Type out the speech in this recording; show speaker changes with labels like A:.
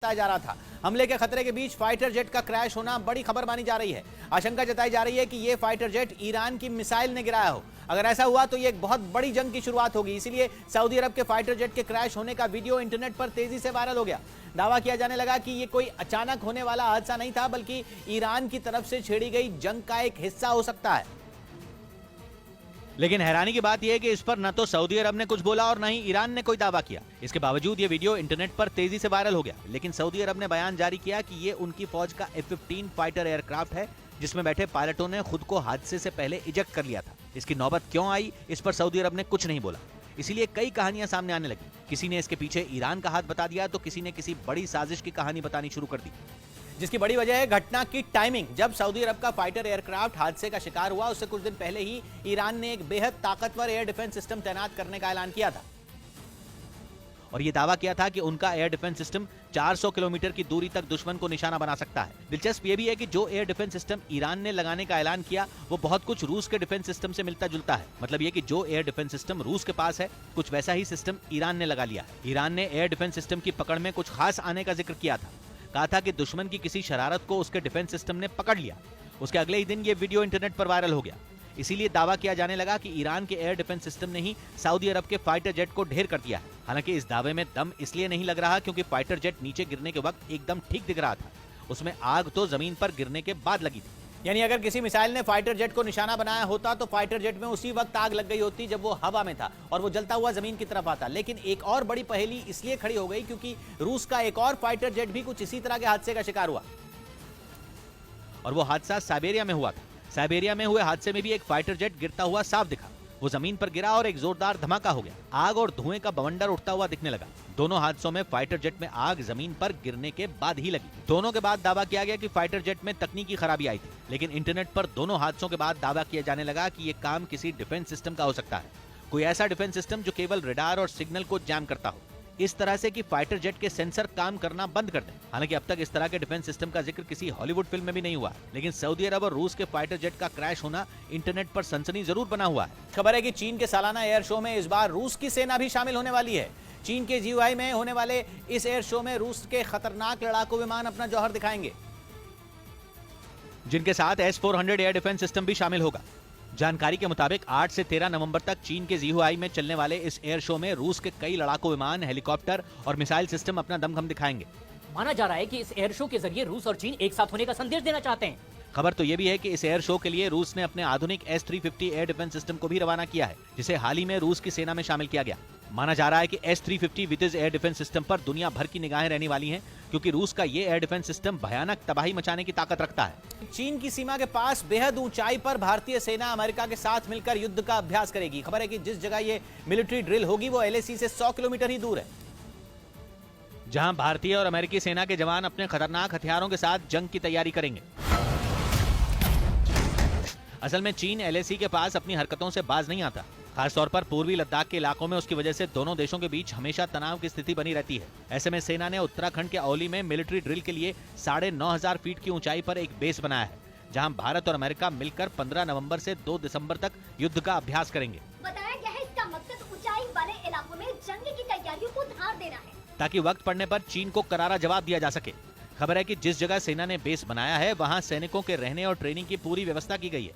A: बताया जा रहा था। हमले के खतरे के बीच फाइटर जेट का क्रैश होना बड़ी खबर मानी जा रही है। आशंका जताई जा रही है कि यह फाइटर जेट ईरान की मिसाइल ने गिराया हो। अगर ऐसा हुआ तो यह एक बहुत बड़ी जंग की शुरुआत होगी। इसीलिए सऊदी अरब के फाइटर जेट के क्रैश होने का वीडियो इंटरनेट पर तेजी से वायरल हो गया। दावा किया जाने लगा कि यह कोई अचानक होने वाला हादसा नहीं था, बल्कि ईरान की तरफ से छेड़ी गई जंग का एक हिस्सा हो सकता है। लेकिन हैरानी की बात यह है कि इस पर न तो सऊदी अरब ने कुछ बोला और न ही ईरान ने कोई दावा किया। इसके बावजूद ये वीडियो इंटरनेट पर तेजी से वायरल हो गया। लेकिन सऊदी अरब ने बयान जारी किया कि ये उनकी फौज का F-15 फाइटर एयरक्राफ्ट है, जिसमें बैठे पायलटों ने खुद को हादसे से पहले इजेक्ट कर लिया था। इसकी नौबत क्यों आई, इस पर सऊदी अरब ने कुछ नहीं बोला। इसीलिए कई कहानियां सामने आने लगी। किसी ने इसके पीछे ईरान का हाथ बता दिया, तो किसी ने किसी बड़ी साजिश की कहानी बतानी शुरू कर दी, जिसकी बड़ी वजह है घटना की टाइमिंग। जब सऊदी अरब का फाइटर एयरक्राफ्ट हादसे का शिकार हुआ, उससे कुछ दिन पहले ही ईरान ने एक बेहद ताकतवर एयर डिफेंस सिस्टम तैनात करने का ऐलान किया था और यह दावा किया था कि उनका एयर डिफेंस सिस्टम 400 किलोमीटर की दूरी तक दुश्मन को निशाना बना सकता है। दिलचस्प यह भी है कि जो एयर डिफेंस सिस्टम ईरान ने लगाने का ऐलान किया, वो बहुत कुछ रूस के डिफेंस सिस्टम से मिलता जुलता है। मतलब यह कि जो एयर डिफेंस सिस्टम रूस के पास है, कुछ वैसा ही सिस्टम ईरान ने लगा लिया है। ईरान ने एयर डिफेंस सिस्टम की पकड़ में कुछ खास आने का जिक्र किया था। कहा था कि दुश्मन की किसी शरारत को उसके डिफेंस सिस्टम ने पकड़ लिया। उसके अगले ही दिन ये वीडियो इंटरनेट पर वायरल हो गया। इसीलिए दावा किया जाने लगा कि ईरान के एयर डिफेंस सिस्टम ने ही सऊदी अरब के फाइटर जेट को ढेर कर दिया है। हालांकि इस दावे में दम इसलिए नहीं लग रहा क्योंकि फाइटर जेट नीचे गिरने के वक्त एकदम ठीक दिख रहा था। उसमें आग तो जमीन पर गिरने के बाद लगी थी। यानी अगर किसी मिसाइल ने फाइटर जेट को निशाना बनाया होता तो फाइटर जेट में उसी वक्त आग लग गई होती जब वो हवा में था और वो जलता हुआ जमीन की तरफ आता। लेकिन एक और बड़ी पहेली इसलिए खड़ी हो गई क्योंकि रूस का एक और फाइटर जेट भी कुछ इसी तरह के हादसे का शिकार हुआ और वो हादसा साइबेरिया में हुआ था। साइबेरिया में हुए हादसे में भी एक फाइटर जेट गिरता हुआ साफ दिखा। वो जमीन पर गिरा और एक जोरदार धमाका हो गया। आग और धुएं का बवंडर उठता हुआ दिखने लगा। दोनों हादसों में फाइटर जेट में आग जमीन पर गिरने के बाद ही लगी। दोनों के बाद दावा किया गया कि फाइटर जेट में तकनीकी खराबी आई थी। लेकिन इंटरनेट पर दोनों हादसों के बाद दावा किया जाने लगा कि ये काम किसी डिफेंस सिस्टम का हो सकता है। कोई ऐसा डिफेंस सिस्टम जो केवल रडार और सिग्नल को जैम करता हो, इस तरह से कि फाइटर जेट के सेंसर काम करना बंद कर दें। हालांकि अब तक इस तरह के डिफेंस सिस्टम का जिक्र किसी हॉलीवुड फिल्म में भी नहीं हुआ। लेकिन सऊदी अरब और रूस के फाइटर जेट का क्रैश होना इंटरनेट पर सनसनी जरूर बना हुआ है। खबर है कि चीन के सालाना एयर शो में इस बार रूस की सेना भी शामिल होने वाली है। चीन के जीयूआई में होने वाले इस एयर शो में रूस के खतरनाक लड़ाकू विमान अपना जौहर दिखाएंगे, जिनके साथ S-400 एयर डिफेंस सिस्टम भी शामिल होगा। जानकारी के मुताबिक 8 से 13 नवंबर तक चीन के जीयूआई में चलने वाले इस एयर शो में रूस के कई लड़ाकू विमान, हेलीकॉप्टर और मिसाइल सिस्टम अपना दमखम दिखाएंगे।
B: माना जा रहा है कि इस एयर शो के जरिए रूस और चीन एक साथ होने का संदेश देना चाहते हैं।
A: खबर तो यह भी है कि इस एयर शो के लिए रूस ने अपने आधुनिक S-350 एयर डिफेंस सिस्टम को भी रवाना किया है, जिसे हाल ही में रूस की सेना में शामिल किया गया। माना जा रहा है कि S-350 वितिज एयर डिफेंस सिस्टम पर दुनिया भर की निगाहें रहने वाली हैं, क्योंकि रूस का ये एयर डिफेंस सिस्टम भयानक तबाही मचाने की ताकत रखता है। चीन की सीमा के पास बेहद ऊंचाई पर भारतीय सेना अमेरिका के साथ मिलकर युद्ध का अभ्यास करेगी। खबर है कि जिस जगह ये मिलिट्री ड्रिल होगी वो LAC से 100 किलोमीटर ही दूर है, जहां भारतीय और अमेरिकी सेना के जवान अपने खतरनाक हथियारों के साथ जंग की तैयारी करेंगे। असल में चीन LAC के पास अपनी हरकतों से बाज नहीं आता। खासतौर पर पूर्वी लद्दाख के इलाकों में उसकी वजह से दोनों देशों के बीच हमेशा तनाव की स्थिति बनी रहती है। ऐसे में सेना ने उत्तराखंड के औली में मिलिट्री ड्रिल के लिए 9,500 फीट की ऊंचाई पर एक बेस बनाया है, जहां भारत और अमेरिका मिलकर 15 नवंबर से 2 दिसंबर तक युद्ध का अभ्यास करेंगे।
C: बताया गया है इसका मकसद ऊंचाई वाले इलाकों में जंग की तैयारियों को धार देना है,
A: ताकि वक्त पड़ने पर चीन को करारा जवाब दिया जा सके। खबर है कि जिस जगह सेना ने बेस बनाया है, वहां सैनिकों के रहने और ट्रेनिंग की पूरी व्यवस्था की गई है।